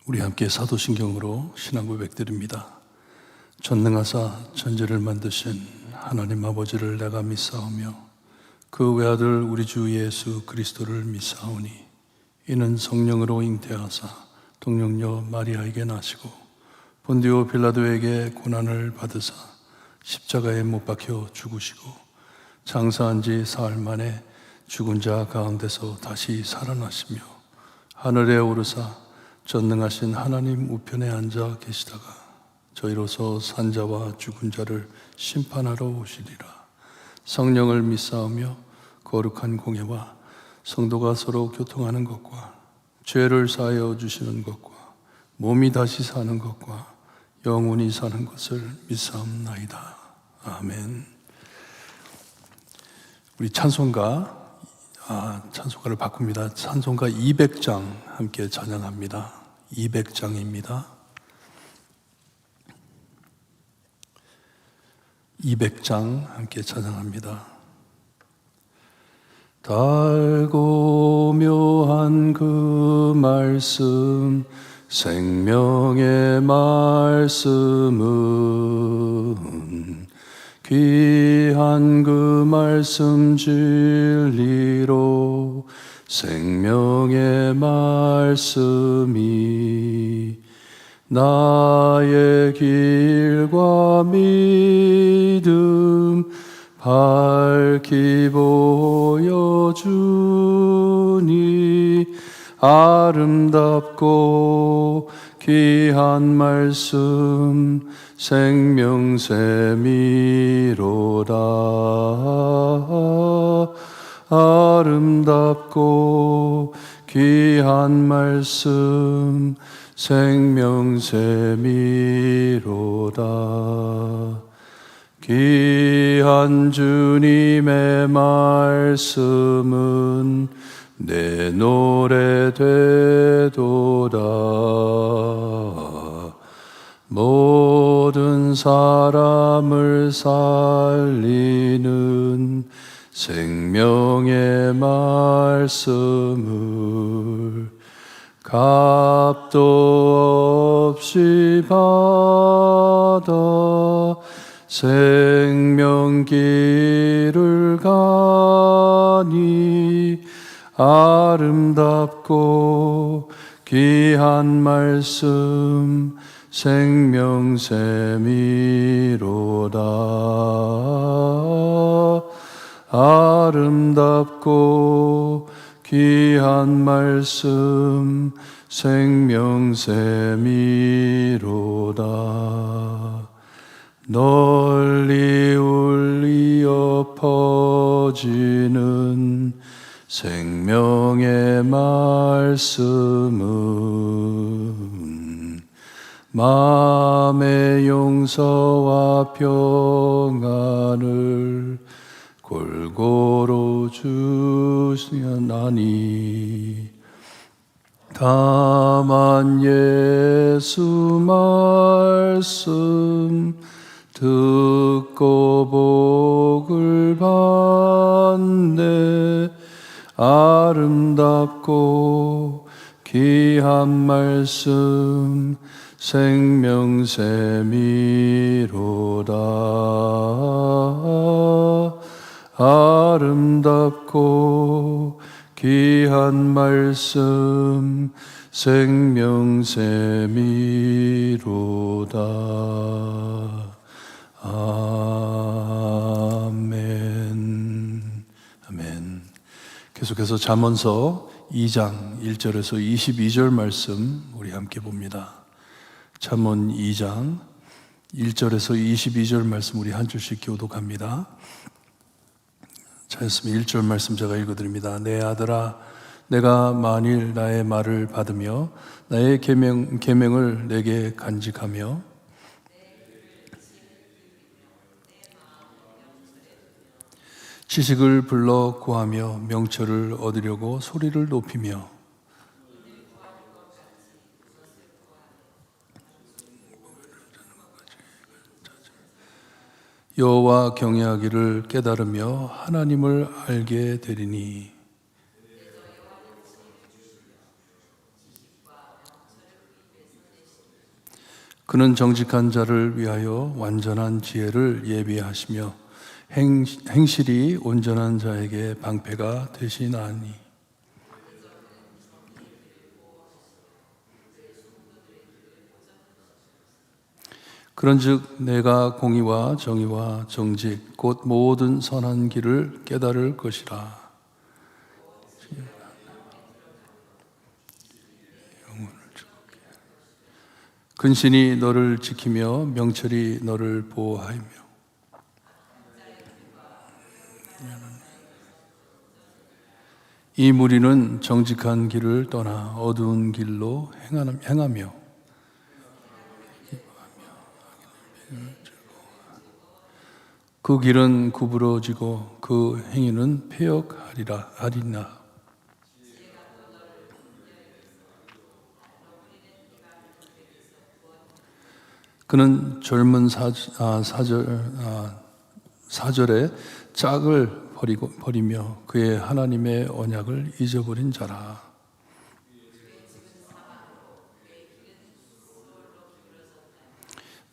우리 함께 사도신경으로 신앙 고백드립니다. 전능하사 천지를 만드신 하나님 아버지를 내가 믿사오며 그 외아들 우리 주 예수 그리스도를 믿사오니 이는 성령으로 잉태하사 동정녀 마리아에게 나시고 본디오 빌라도에게 고난을 받으사 십자가에 못 박혀 죽으시고 장사한 지 사흘 만에 죽은 자 가운데서 다시 살아나시며 하늘에 오르사 전능하신 하나님 우편에 앉아 계시다가 저희로서 산자와 죽은 자를 심판하러 오시리라. 성령을 믿사오며 거룩한 공예와 성도가 서로 교통하는 것과 죄를 사하여 주시는 것과 몸이 다시 사는 것과 영원히 사는 것을 믿사옵나이다. 아멘. 우리 찬송가를 바꿉니다. 찬송가 200장 함께 찬양합니다. 200장입니다. 200장 함께 찬양합니다. 달고 묘한 그 말씀 생명의 말씀은 귀한 그 말씀 진리로 생명의 말씀이 나의 길과 믿음 밝히 보여주니 아름답고 귀한 말씀 생명샘이로다. 아름답고 귀한 말씀 생명샘이로다. 귀한 주님의 말씀은 내 노래 되도다. 모든 사람을 살리는 생명의 말씀을 값도 없이 받아 생명길을 가니 아름답고 귀한 말씀 생명샘이로다. 아름답고 귀한 말씀 생명샘이로다. 널리 울리어 퍼지는 생명의 말씀은 마음의 용서와 평안을 골고루 주시나니 다만 예수 말씀 듣고 복을 받네. 아름답고 귀한 말씀 생명샘이로다. 아름답고 귀한 말씀 생명샘이로다. 아멘. 아멘. 계속해서 잠언서 2장 1절에서 22절 말씀 우리 함께 봅니다. 잠언 2장 1절에서 22절 말씀 우리 한 줄씩 교독합니다. 차였으면 1절 말씀 제가 읽어드립니다. 내 아들아, 내가 만일 나의 말을 받으며 나의 계명을 내게 간직하며 지식을 불러 구하며 명철을 얻으려고 소리를 높이며 여호와 경외하기를 깨달으며 하나님을 알게 되리니 그는 정직한 자를 위하여 완전한 지혜를 예비하시며 행실이 온전한 자에게 방패가 되시나니. 그런즉 내가 공의와 정의와 정직 곧 모든 선한 길을 깨달을 것이라. 근신이 너를 지키며 명철이 너를 보호하며 이 무리는 정직한 길을 떠나 어두운 길로 행하며 그 길은 구부러지고 그 행위는 폐역하리나. 그는 젊은 사절에 짝을 버리며 그의 하나님의 언약을 잊어버린 자라.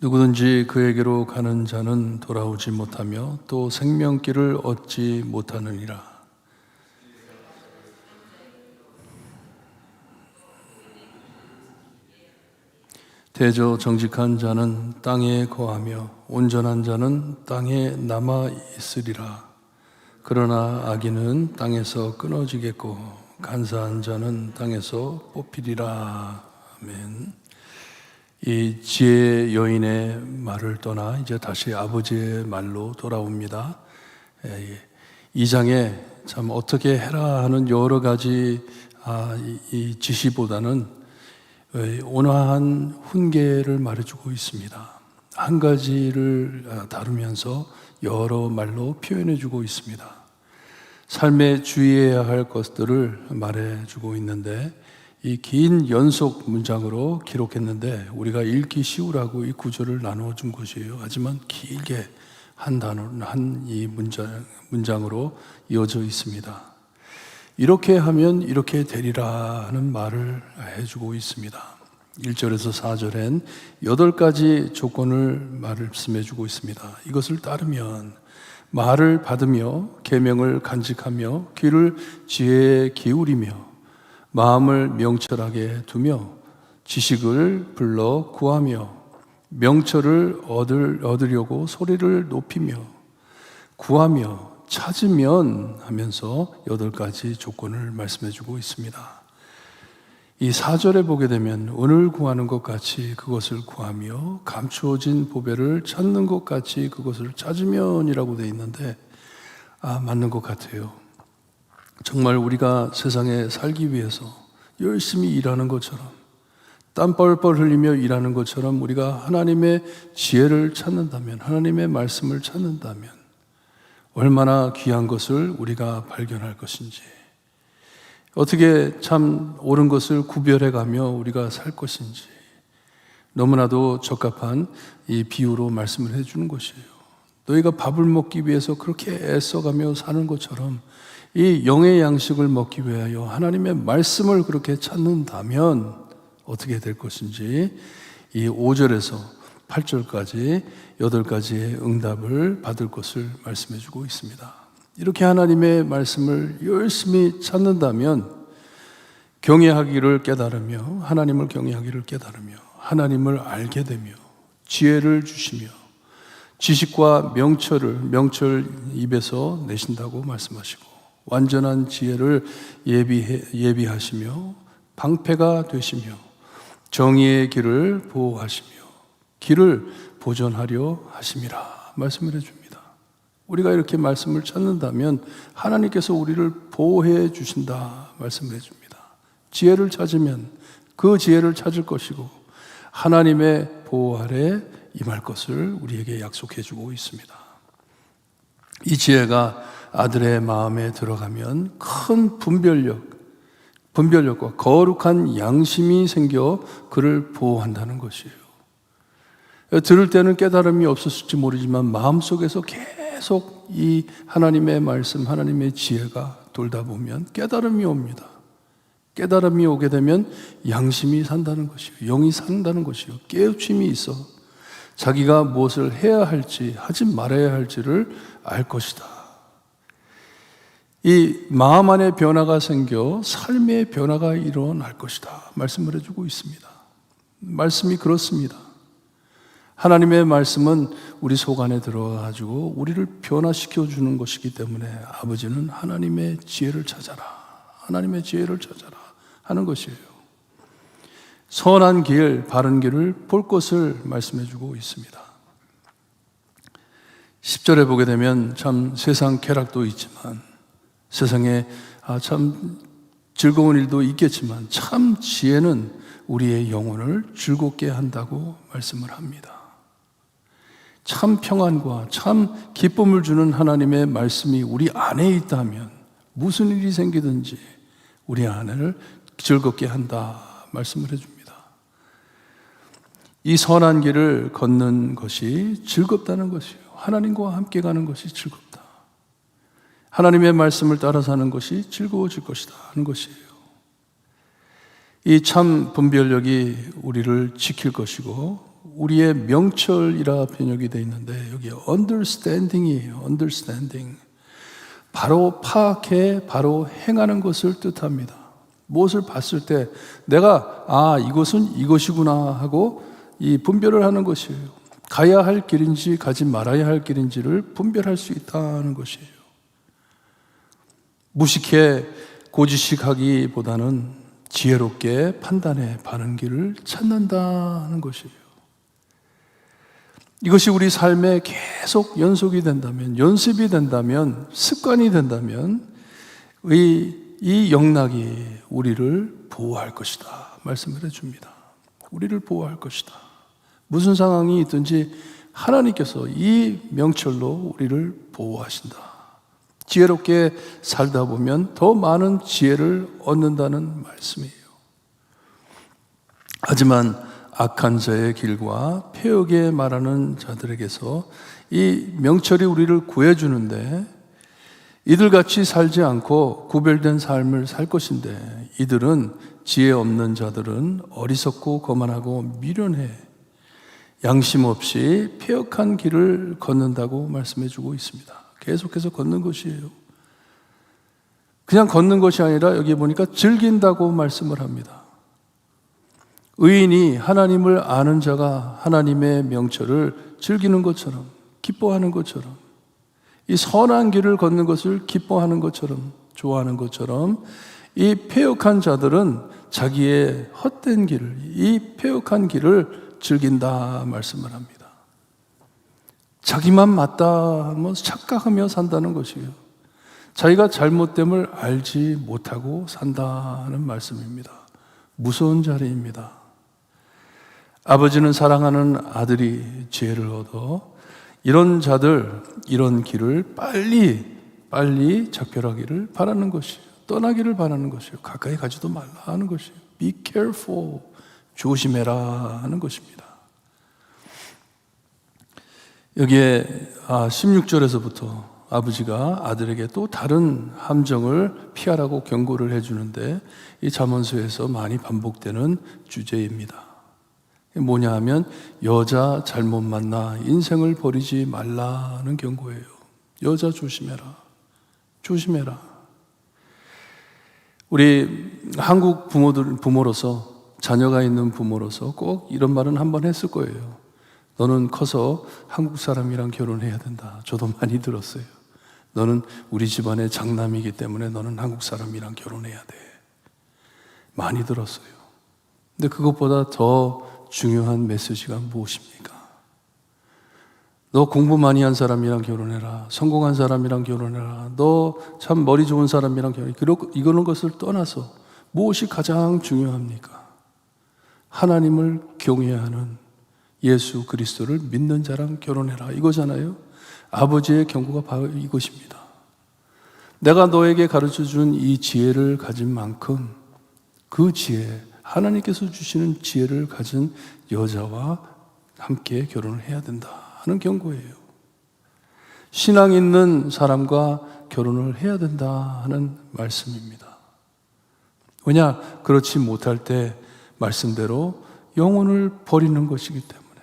누구든지 그에게로 가는 자는 돌아오지 못하며 또 생명길을 얻지 못하느니라. 대저 정직한 자는 땅에 거하며 온전한 자는 땅에 남아 있으리라. 그러나 악인은 땅에서 끊어지겠고 간사한 자는 땅에서 뽑히리라. 아멘. 이 지혜 여인의 말을 떠나 이제 다시 아버지의 말로 돌아옵니다. 이 장에 참 어떻게 해라 하는 여러 가지 이 지시보다는 온화한 훈계를 말해주고 있습니다. 한 가지를 다루면서 여러 말로 표현해주고 있습니다. 삶에 주의해야 할 것들을 말해주고 있는데 이 긴 연속 문장으로 기록했는데 우리가 읽기 쉬우라고 이 구절을 나누어준 것이에요. 하지만 길게 한 단어, 이 문장으로 이어져 있습니다. 이렇게 하면 이렇게 되리라 하는 말을 해주고 있습니다. 1절에서 4절엔 8가지 조건을 말씀해주고 있습니다. 이것을 따르면 말을 받으며 계명을 간직하며 귀를 지혜에 기울이며 마음을 명철하게 두며 지식을 불러 구하며 명철을 얻으려고 소리를 높이며 구하며 찾으면 하면서 8가지 조건을 말씀해주고 있습니다. 이 4절에 보게 되면 은을 구하는 것 같이 그것을 구하며 감추어진 보배를 찾는 것 같이 그것을 찾으면이라고 되어 있는데 맞는 것 같아요. 정말 우리가 세상에 살기 위해서 열심히 일하는 것처럼 땀 뻘뻘 흘리며 일하는 것처럼 우리가 하나님의 지혜를 찾는다면, 하나님의 말씀을 찾는다면 얼마나 귀한 것을 우리가 발견할 것인지, 어떻게 참 옳은 것을 구별해 가며 우리가 살 것인지 너무나도 적합한 이 비유로 말씀을 해주는 것이에요. 너희가 밥을 먹기 위해서 그렇게 애써가며 사는 것처럼 이 영의 양식을 먹기 위하여 하나님의 말씀을 그렇게 찾는다면 어떻게 될 것인지 이 5절에서 8절까지 8가지의 응답을 받을 것을 말씀해 주고 있습니다. 이렇게 하나님의 말씀을 열심히 찾는다면 경외하기를 깨달으며 하나님을 경외하기를 깨달으며 하나님을 알게 되며 지혜를 주시며 지식과 명철 입에서 내신다고 말씀하시고 완전한 지혜를 예비하시며 방패가 되시며 정의의 길을 보호하시며 길을 보존하려 하심이라 말씀을 해줍니다. 우리가 이렇게 말씀을 찾는다면 하나님께서 우리를 보호해 주신다 말씀을 해줍니다. 지혜를 찾으면 그 지혜를 찾을 것이고 하나님의 보호 아래 임할 것을 우리에게 약속해 주고 있습니다. 이 지혜가 아들의 마음에 들어가면 큰 분별력과 거룩한 양심이 생겨 그를 보호한다는 것이에요. 들을 때는 깨달음이 없었을지 모르지만 마음속에서 계속 이 하나님의 말씀, 하나님의 지혜가 돌다 보면 깨달음이 옵니다. 깨달음이 오게 되면 양심이 산다는 것이요, 영이 산다는 것이요, 깨우침이 있어 자기가 무엇을 해야 할지 하지 말아야 할지를 알 것이다. 이 마음 안에 변화가 생겨 삶의 변화가 일어날 것이다 말씀을 해주고 있습니다. 말씀이 그렇습니다. 하나님의 말씀은 우리 속 안에 들어가지고 우리를 변화시켜 주는 것이기 때문에 아버지는 하나님의 지혜를 찾아라, 하나님의 지혜를 찾아라 하는 것이에요. 선한 길, 바른 길을 볼 것을 말씀해 주고 있습니다. 10절에 보게 되면 참 세상 쾌락도 있지만, 세상에 참 즐거운 일도 있겠지만 참 지혜는 우리의 영혼을 즐겁게 한다고 말씀을 합니다. 참 평안과 참 기쁨을 주는 하나님의 말씀이 우리 안에 있다면 무슨 일이 생기든지 우리 안을 즐겁게 한다 말씀을 해줍니다. 이 선한 길을 걷는 것이 즐겁다는 것이에요. 하나님과 함께 가는 것이 즐겁다. 하나님의 말씀을 따라 사는 것이 즐거워질 것이다 하는 것이에요. 이 참 분별력이 우리를 지킬 것이고, 우리의 명철이라 번역이 되어 있는데 여기 understanding이에요. understanding. 바로 파악해 바로 행하는 것을 뜻합니다. 무엇을 봤을 때 내가 이것은 이것이구나 하고 이 분별을 하는 것이에요. 가야 할 길인지 가지 말아야 할 길인지를 분별할 수 있다는 것이에요. 무식해 고지식하기보다는 지혜롭게 판단해 바른 길을 찾는다는 것이에요. 이것이 우리 삶에 계속 연속이 된다면, 연습이 된다면, 습관이 된다면 이 영락이 우리를 보호할 것이다 말씀을 해줍니다. 우리를 보호할 것이다. 무슨 상황이 있든지 하나님께서 이 명철로 우리를 보호하신다. 지혜롭게 살다 보면 더 많은 지혜를 얻는다는 말씀이에요. 하지만 악한 자의 길과 폐역에 말하는 자들에게서 이 명철이 우리를 구해주는데, 이들같이 살지 않고 구별된 삶을 살 것인데, 이들은 지혜 없는 자들은 어리석고 거만하고 미련해 양심 없이 폐역한 길을 걷는다고 말씀해 주고 있습니다. 계속해서 걷는 것이에요. 그냥 걷는 것이 아니라 여기 보니까 즐긴다고 말씀을 합니다. 의인이 하나님을 아는 자가 하나님의 명철을 즐기는 것처럼, 기뻐하는 것처럼, 이 선한 길을 걷는 것을 기뻐하는 것처럼, 좋아하는 것처럼, 이 패역한 자들은 자기의 헛된 길을, 이 패역한 길을 즐긴다 말씀을 합니다. 자기만 맞다 하면서 착각하며 산다는 것이에요. 자기가 잘못됨을 알지 못하고 산다는 말씀입니다. 무서운 자리입니다. 아버지는 사랑하는 아들이 지혜를 얻어 이런 자들, 이런 길을 빨리 작별하기를 바라는 것이에요. 떠나기를 바라는 것이에요. 가까이 가지도 말라 하는 것이에요. Be careful, 조심해라 하는 것입니다. 여기에 16절에서부터 아버지가 아들에게 또 다른 함정을 피하라고 경고를 해주는데, 이 잠언서에서 많이 반복되는 주제입니다. 뭐냐 하면 여자 잘못 만나 인생을 버리지 말라는 경고예요. 여자 조심해라. 조심해라. 우리 한국 부모로서, 자녀가 있는 부모로서 꼭 이런 말은 한번 했을 거예요. 너는 커서 한국 사람이랑 결혼해야 된다. 저도 많이 들었어요. 너는 우리 집안의 장남이기 때문에 너는 한국 사람이랑 결혼해야 돼. 많이 들었어요. 근데 그것보다 더 중요한 메시지가 무엇입니까? 너 공부 많이 한 사람이랑 결혼해라. 성공한 사람이랑 결혼해라. 너 참 머리 좋은 사람이랑 결혼해라. 이거는 것을 떠나서 무엇이 가장 중요합니까? 하나님을 경외하는 예수 그리스도를 믿는 자랑 결혼해라. 이거잖아요. 아버지의 경고가 바로 이것입니다. 내가 너에게 가르쳐준 이 지혜를 가진 만큼 그 지혜, 하나님께서 주시는 지혜를 가진 여자와 함께 결혼을 해야 된다 하는 경고예요. 신앙 있는 사람과 결혼을 해야 된다 하는 말씀입니다. 왜냐? 그렇지 못할 때 말씀대로 영혼을 버리는 것이기 때문에,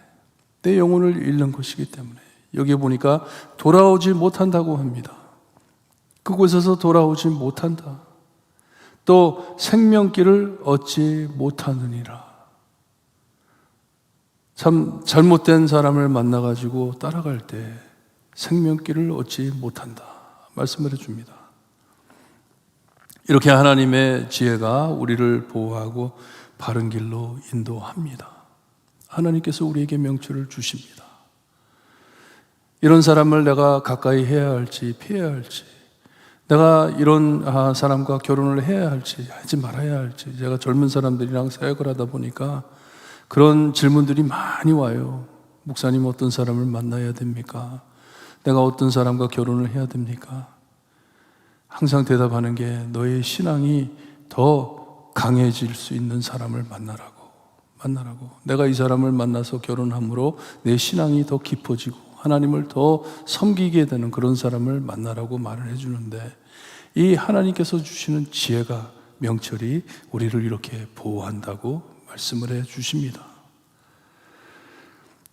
내 영혼을 잃는 것이기 때문에. 여기 보니까 돌아오지 못한다고 합니다. 그곳에서 돌아오지 못한다. 또 생명길을 얻지 못하느니라. 참 잘못된 사람을 만나가지고 따라갈 때 생명길을 얻지 못한다 말씀을 해줍니다. 이렇게 하나님의 지혜가 우리를 보호하고 바른 길로 인도합니다. 하나님께서 우리에게 명철을 주십니다. 이런 사람을 내가 가까이 해야 할지 피해야 할지, 내가 이런 사람과 결혼을 해야 할지 하지 말아야 할지, 제가 젊은 사람들이랑 사역을 하다 보니까 그런 질문들이 많이 와요. 목사님, 어떤 사람을 만나야 됩니까? 내가 어떤 사람과 결혼을 해야 됩니까? 항상 대답하는 게, 너의 신앙이 더 강해질 수 있는 사람을 만나라고. 내가 이 사람을 만나서 결혼함으로 내 신앙이 더 깊어지고 하나님을 더 섬기게 되는 그런 사람을 만나라고 말을 해주는데, 이 하나님께서 주시는 지혜가, 명철이 우리를 이렇게 보호한다고 말씀을 해 주십니다.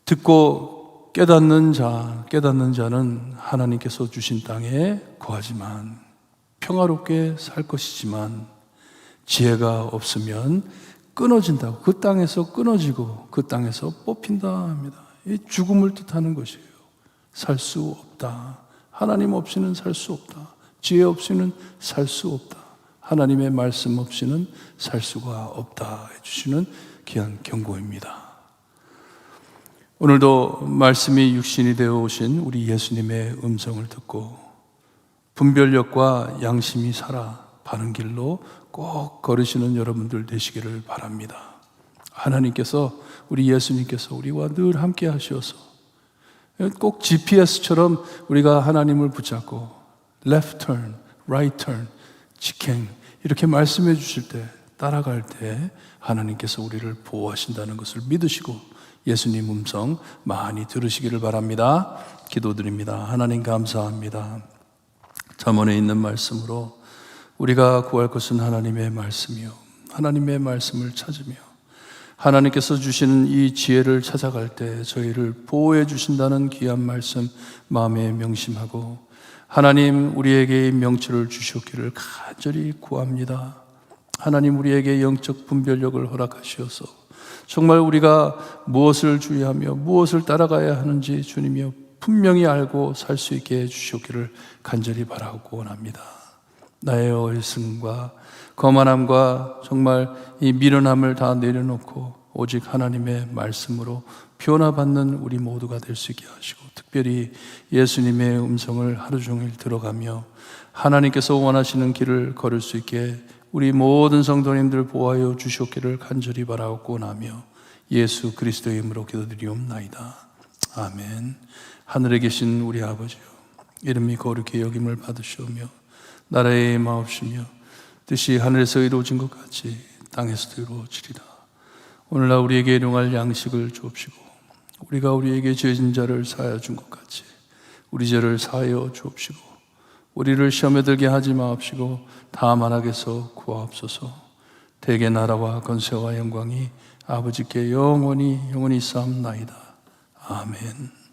듣고 깨닫는 자는 하나님께서 주신 땅에 거하지만 평화롭게 살 것이지만, 지혜가 없으면 끊어진다고, 그 땅에서 끊어지고 그 땅에서 뽑힌다 합니다. 이 죽음을 뜻하는 것이에요. 살 수 없다. 하나님 없이는 살 수 없다. 지혜 없이는 살 수 없다. 하나님의 말씀 없이는 살 수가 없다 해주시는 귀한 경고입니다. 오늘도 말씀이 육신이 되어 오신 우리 예수님의 음성을 듣고 분별력과 양심이 살아 바른 길로 꼭 걸으시는 여러분들 되시기를 바랍니다. 하나님께서, 우리 예수님께서 우리와 늘 함께 하셔서 꼭 GPS처럼 우리가 하나님을 붙잡고 left turn, right turn, 직행 이렇게 말씀해 주실 때, 따라갈 때 하나님께서 우리를 보호하신다는 것을 믿으시고 예수님 음성 많이 들으시기를 바랍니다. 기도드립니다. 하나님 감사합니다. 잠언에 있는 말씀으로 우리가 구할 것은 하나님의 말씀이요, 하나님의 말씀을 찾으며 하나님께서 주시는 이 지혜를 찾아갈 때 저희를 보호해 주신다는 귀한 말씀 마음에 명심하고, 하나님 우리에게 명철을 주셨기를 간절히 구합니다. 하나님 우리에게 영적 분별력을 허락하시어서 정말 우리가 무엇을 주의하며 무엇을 따라가야 하는지 주님이여 분명히 알고 살 수 있게 해주시기를 간절히 바라고 원합니다. 나의 어리석음과 거만함과 정말 이 미련함을 다 내려놓고 오직 하나님의 말씀으로 변화받는 우리 모두가 될 수 있게 하시고, 특별히 예수님의 음성을 하루 종일 들어가며 하나님께서 원하시는 길을 걸을 수 있게 우리 모든 성도님들 보호하여 주셨기를 간절히 바라고 원하며 예수 그리스도의 이름으로 기도드리옵나이다. 아멘. 하늘에 계신 우리 아버지요, 이름이 거룩히 여김을 받으시오며 나라의 임하옵시며 뜻이 하늘에서 이루어진 것 같이 땅에서도 이루어지리라. 오늘날 우리에게 일용할 양식을 주옵시고, 우리가 우리에게 죄진 자를 사하여 준 것 같이 우리 죄를 사하여 주옵시고, 우리를 시험에 들게 하지 마옵시고 다만 악에서 구하옵소서. 대개 나라와 권세와 영광이 아버지께 영원히 싸움나이다. 아멘.